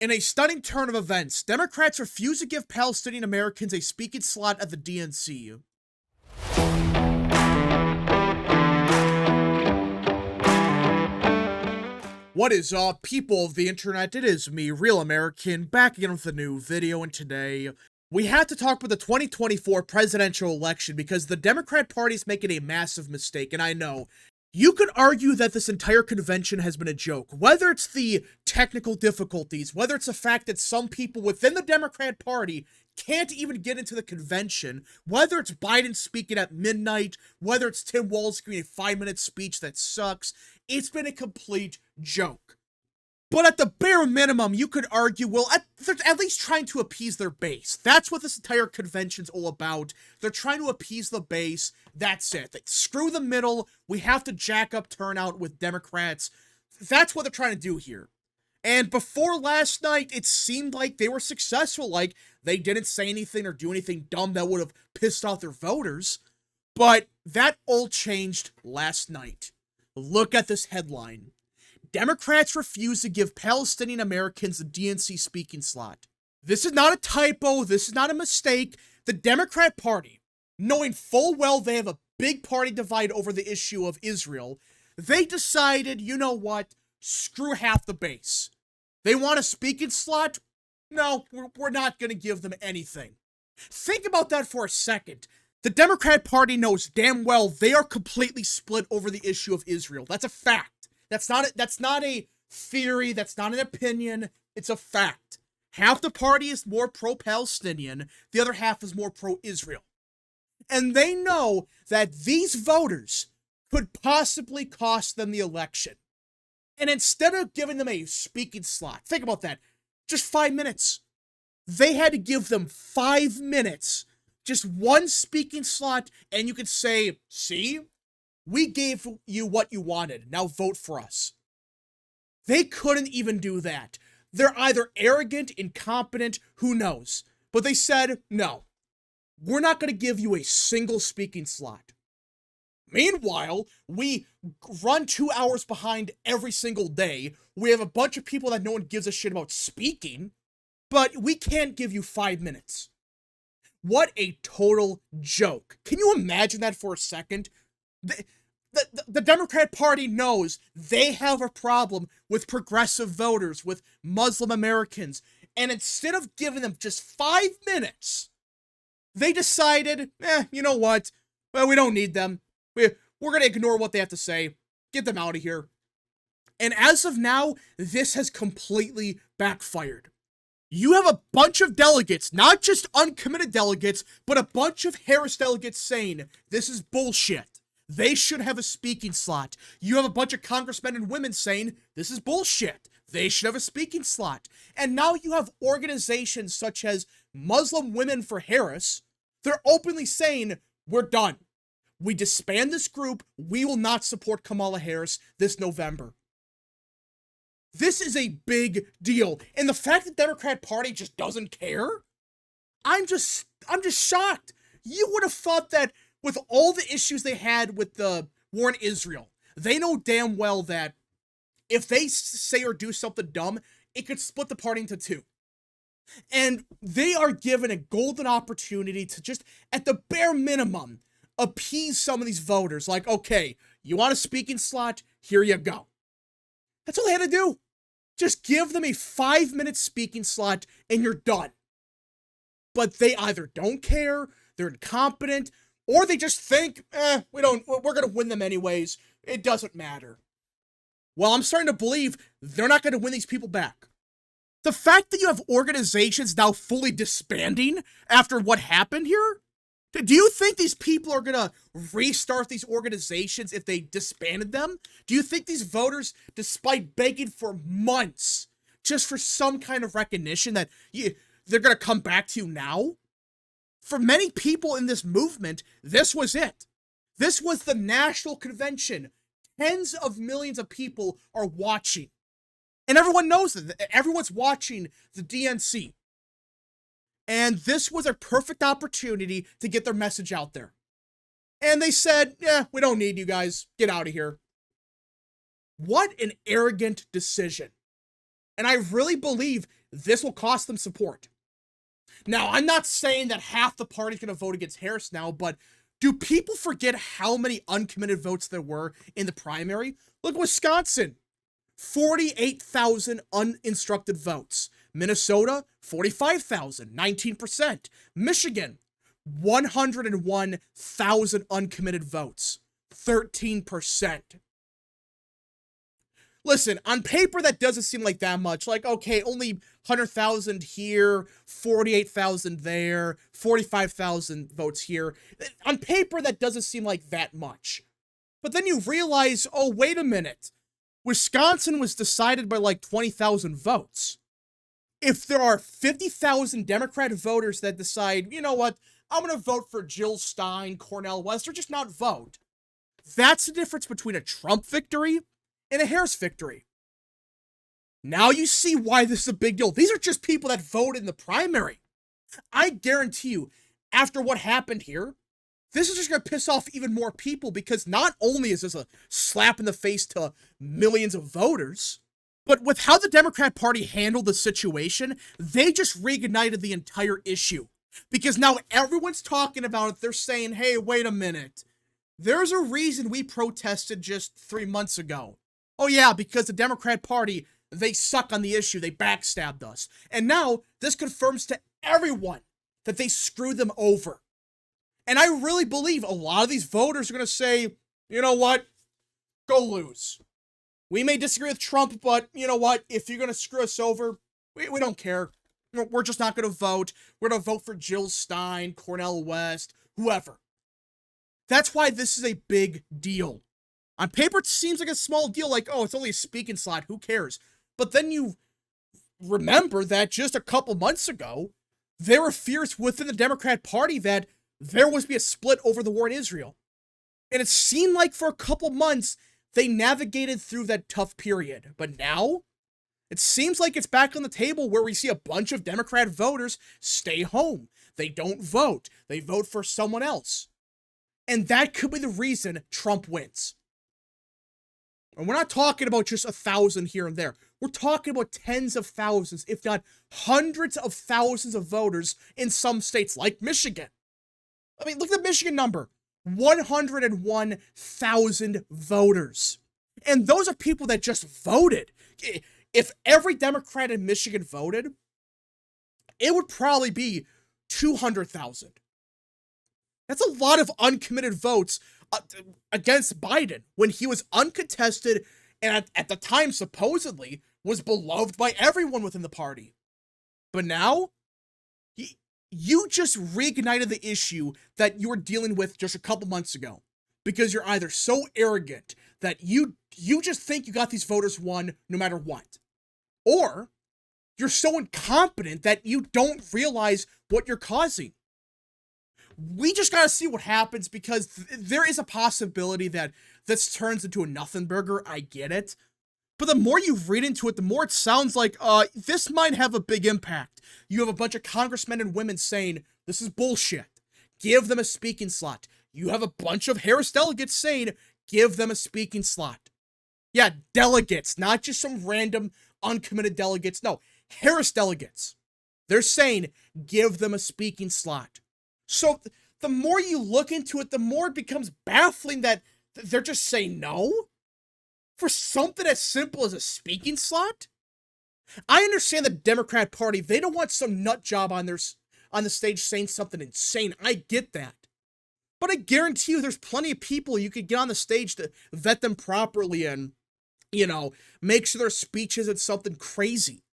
In a stunning turn of events, Democrats refuse to give Palestinian Americans a speaking slot at the DNC. What is up, people of the internet? It is me, Real American, back again with a new video, and today we have to talk about the 2024 presidential election because the Democrat Party is making a massive mistake, and I know. You could argue that this entire convention has been a joke, whether it's the technical difficulties, whether it's the fact that some people within the Democrat Party can't even get into the convention, whether it's Biden speaking at midnight, whether it's Tim Walz giving a 5-minute speech that sucks. It's been a complete joke. But at the bare minimum, you could argue, well, they're at least trying to appease their base. That's what this entire convention's all about. They're trying to appease the base. That's it. Screw the middle. We have to jack up turnout with Democrats. That's what they're trying to do here. And before last night, it seemed like they were successful. Like, they didn't say anything or do anything dumb that would have pissed off their voters. But that all changed last night. Look at this headline. Democrats refuse to give Palestinian Americans a DNC speaking slot. This is not a typo. This is not a mistake. The Democrat Party, knowing full well they have a big party divide over the issue of Israel, they decided, you know what? Screw half the base. They want a speaking slot? No, we're not going to give them anything. Think about that for a second. The Democrat Party knows damn well they are completely split over the issue of Israel. That's a fact. That's not a theory. That's not an opinion. It's a fact. Half the party is more pro-Palestinian. The other half is more pro-Israel. And they know that these voters could possibly cost them the election. And instead of giving them a speaking slot, think about that, just 5 minutes. They had to give them 5 minutes, just one speaking slot, and you could say, see? We gave you what you wanted. Now vote for us. They couldn't even do that. They're either arrogant, incompetent, who knows. But they said, no, we're not going to give you a single speaking slot. Meanwhile, we run 2 hours behind every single day. We have a bunch of people that no one gives a shit about speaking, but we can't give you 5 minutes. What a total joke. Can you imagine that for a second? The Democrat Party knows they have a problem with progressive voters, with Muslim Americans, and instead of giving them just 5 minutes, they decided, you know what? Well, we don't need them. We're going to ignore what they have to say. Get them out of here. And as of now, this has completely backfired. You have a bunch of delegates, not just uncommitted delegates, but a bunch of Harris delegates saying, this is bullshit. They should have a speaking slot. You have a bunch of congressmen and women saying, this is bullshit. They should have a speaking slot. And now you have organizations such as Muslim Women for Harris. They're openly saying, we're done. We disband this group. We will not support Kamala Harris this November. This is a big deal. And the fact that the Democrat Party just doesn't care, I'm just shocked. You would have thought that with all the issues they had with the war in Israel, they know damn well that if they say or do something dumb, it could split the party into two. And they are given a golden opportunity to just, at the bare minimum, appease some of these voters. Like, okay, you want a speaking slot? Here you go. That's all they had to do. Just give them a 5-minute speaking slot and you're done. But they either don't care, they're incompetent, or they just think, we're going to win them anyways. It doesn't matter. Well, I'm starting to believe they're not going to win these people back. The fact that you have organizations now fully disbanding after what happened here, do you think these people are going to restart these organizations if they disbanded them? Do you think these voters, despite begging for months just for some kind of recognition, that they're going to come back to you now? For many people in this movement, this was it. This was the national convention. Tens of millions of people are watching. And everyone knows it. Everyone's watching the DNC. And this was a perfect opportunity to get their message out there. And they said, yeah, we don't need you guys. Get out of here. What an arrogant decision. And I really believe this will cost them support. Now, I'm not saying that half the party's going to vote against Harris now, but do people forget how many uncommitted votes there were in the primary? Look, Wisconsin, 48,000 uninstructed votes. Minnesota, 45,000, 19%. Michigan, 101,000 uncommitted votes, 13%. Listen, on paper, that doesn't seem like that much. Like, okay, only 100,000 here, 48,000 there, 45,000 votes here. On paper, that doesn't seem like that much. But then you realize, oh, wait a minute. Wisconsin was decided by like 20,000 votes. If there are 50,000 Democrat voters that decide, you know what, I'm going to vote for Jill Stein, Cornel West, or just not vote. That's the difference between a Trump victory and a Harris victory. Now you see why this is a big deal. These are just people that voted in the primary. I guarantee you, after what happened here, this is just going to piss off even more people, because not only is this a slap in the face to millions of voters, but with how the Democrat Party handled the situation, they just reignited the entire issue. Because now everyone's talking about it. They're saying, hey, wait a minute. There's a reason we protested just 3 months ago. Oh yeah, because the Democrat Party, they suck on the issue. They backstabbed us. And now this confirms to everyone that they screwed them over. And I really believe a lot of these voters are going to say, you know what? Go lose. We may disagree with Trump, but you know what? If you're going to screw us over, we don't care. We're just not going to vote. We're going to vote for Jill Stein, Cornel West, whoever. That's why this is a big deal. On paper, it seems like a small deal, like, oh, it's only a speaking slot, who cares? But then you remember that just a couple months ago, there were fears within the Democrat Party that there was to be a split over the war in Israel. And it seemed like for a couple months, they navigated through that tough period. But now, it seems like it's back on the table where we see a bunch of Democrat voters stay home. They don't vote. They vote for someone else. And that could be the reason Trump wins. And we're not talking about just 1,000 here and there. We're talking about tens of thousands, if not hundreds of thousands of voters in some states like Michigan. I mean, look at the Michigan number. 101,000 voters. And those are people that just voted. If every Democrat in Michigan voted, it would probably be 200,000. That's a lot of uncommitted votes against Biden when he was uncontested and at the time supposedly was beloved by everyone within the party. But now, you just reignited the issue that you were dealing with just a couple months ago, because you're either so arrogant that you just think you got these voters won no matter what, or you're so incompetent that you don't realize what you're causing. We just gotta see what happens, because there is a possibility that this turns into a nothing burger. I get it. But the more you read into it, the more it sounds like this might have a big impact. You have a bunch of congressmen and women saying, this is bullshit. Give them a speaking slot. You have a bunch of Harris delegates saying, give them a speaking slot. Yeah, delegates, not just some random uncommitted delegates. No, Harris delegates. They're saying, give them a speaking slot. So the more you look into it, the more it becomes baffling that they're just saying no for something as simple as a speaking slot. I understand the Democrat Party, they don't want some nut job on the stage saying something insane. I get that. But I guarantee you there's plenty of people you could get on the stage to vet them properly and, you know, make sure their speech isn't something crazy.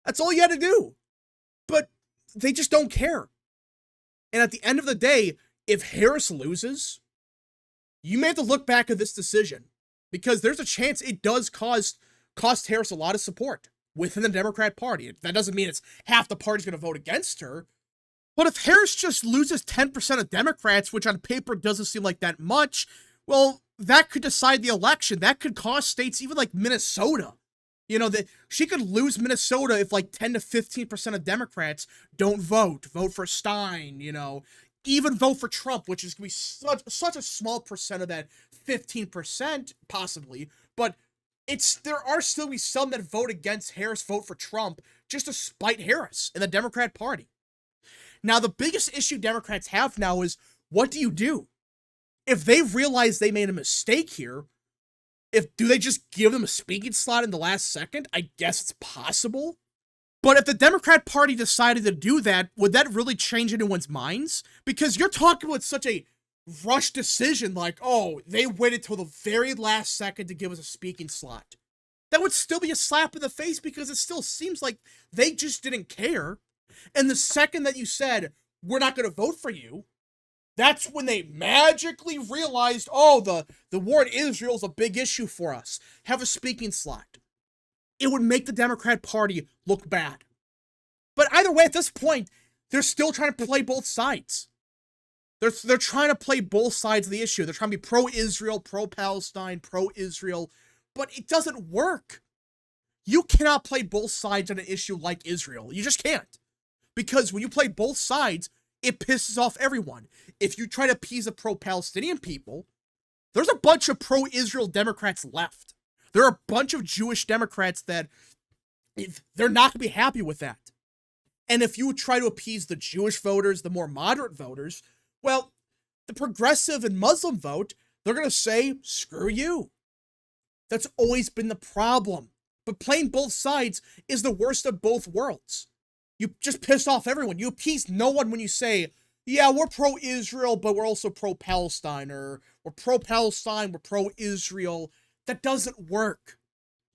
That's all you had to do. But they just don't care. And at the end of the day, if Harris loses, you may have to look back at this decision, because there's a chance it does cost Harris a lot of support within the Democrat Party. That doesn't mean it's half the party's going to vote against her. But if Harris just loses 10% of Democrats, which on paper doesn't seem like that much, well, that could decide the election. That could cost states even like Minnesota. You know, that she could lose Minnesota if like 10 to 15% of Democrats don't vote for Stein, you know, even vote for Trump, which is going to be such a small percent of that 15%, possibly. But there are still be some that vote against Harris, vote for Trump, just to spite Harris in the Democrat Party. Now, the biggest issue Democrats have now is, what do you do? If they realize they made a mistake here, do they just give them a speaking slot in the last second? I guess it's possible. But if the Democrat Party decided to do that, would that really change anyone's minds? Because you're talking about such a rushed decision, like, oh, they waited till the very last second to give us a speaking slot. That would still be a slap in the face, because it still seems like they just didn't care. And the second that you said, we're not going to vote for you, that's when they magically realized, oh, the war in Israel is a big issue for us. Have a speaking slot. It would make the Democrat Party look bad. But either way, at this point, they're still trying to play both sides. They're trying to play both sides of the issue. They're trying to be pro-Israel, pro-Palestine, pro-Israel, but it doesn't work. You cannot play both sides on an issue like Israel. You just can't. Because when you play both sides, it pisses off everyone. If you try to appease the pro-Palestinian people, there's a bunch of pro-Israel Democrats left. There are a bunch of Jewish Democrats that they're not going to be happy with that. And if you try to appease the Jewish voters, the more moderate voters, well, the progressive and Muslim vote, they're going to say, screw you. That's always been the problem. But playing both sides is the worst of both worlds. You just piss off everyone. You appease no one when you say, yeah, we're pro-Israel, but we're also pro-Palestine, or we're pro-Palestine, we're pro-Israel. That doesn't work.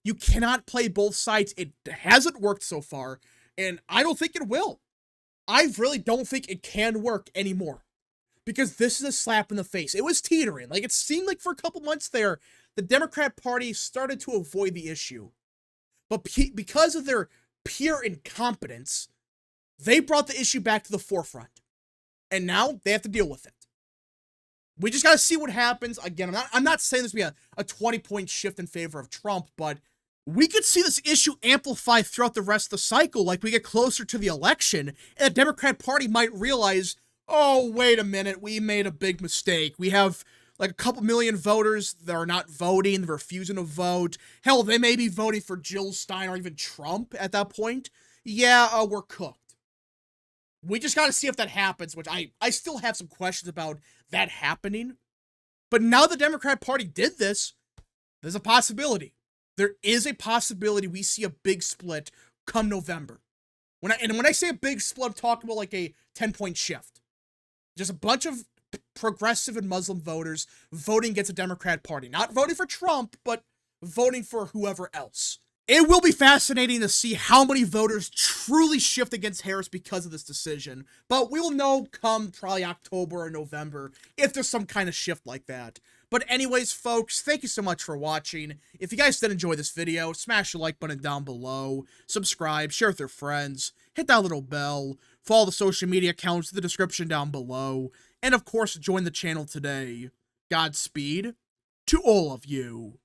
You cannot play both sides. It hasn't worked so far, and I don't think it will. I really don't think it can work anymore, because this is a slap in the face. It was teetering. Like, it seemed like for a couple months there, the Democrat Party started to avoid the issue. But because of their pure incompetence, they brought the issue back to the forefront. And now they have to deal with it. We just got to see what happens. Again, I'm not saying this will be a 20-point shift in favor of Trump, but we could see this issue amplify throughout the rest of the cycle. Like, we get closer to the election, and the Democrat Party might realize, oh, wait a minute, we made a big mistake. We have like a couple million voters that are not voting, they're refusing to vote. Hell, they may be voting for Jill Stein or even Trump at that point. Yeah, we're cooked. We just got to see if that happens, which I still have some questions about that happening. But now the Democrat Party did this, there's a possibility. There is a possibility we see a big split come November. When I say a big split, I'm talking about like a 10-point shift. Just a bunch of progressive and Muslim voters voting against the Democrat Party. Not voting for Trump, but voting for whoever else. It will be fascinating to see how many voters truly shift against Harris because of this decision, but we will know come probably October or November if there's some kind of shift like that. But anyways, folks, thank you so much for watching. If you guys did enjoy this video, smash the like button down below, subscribe, share with your friends, hit that little bell, follow the social media accounts in the description down below, and of course, join the channel today. Godspeed to all of you.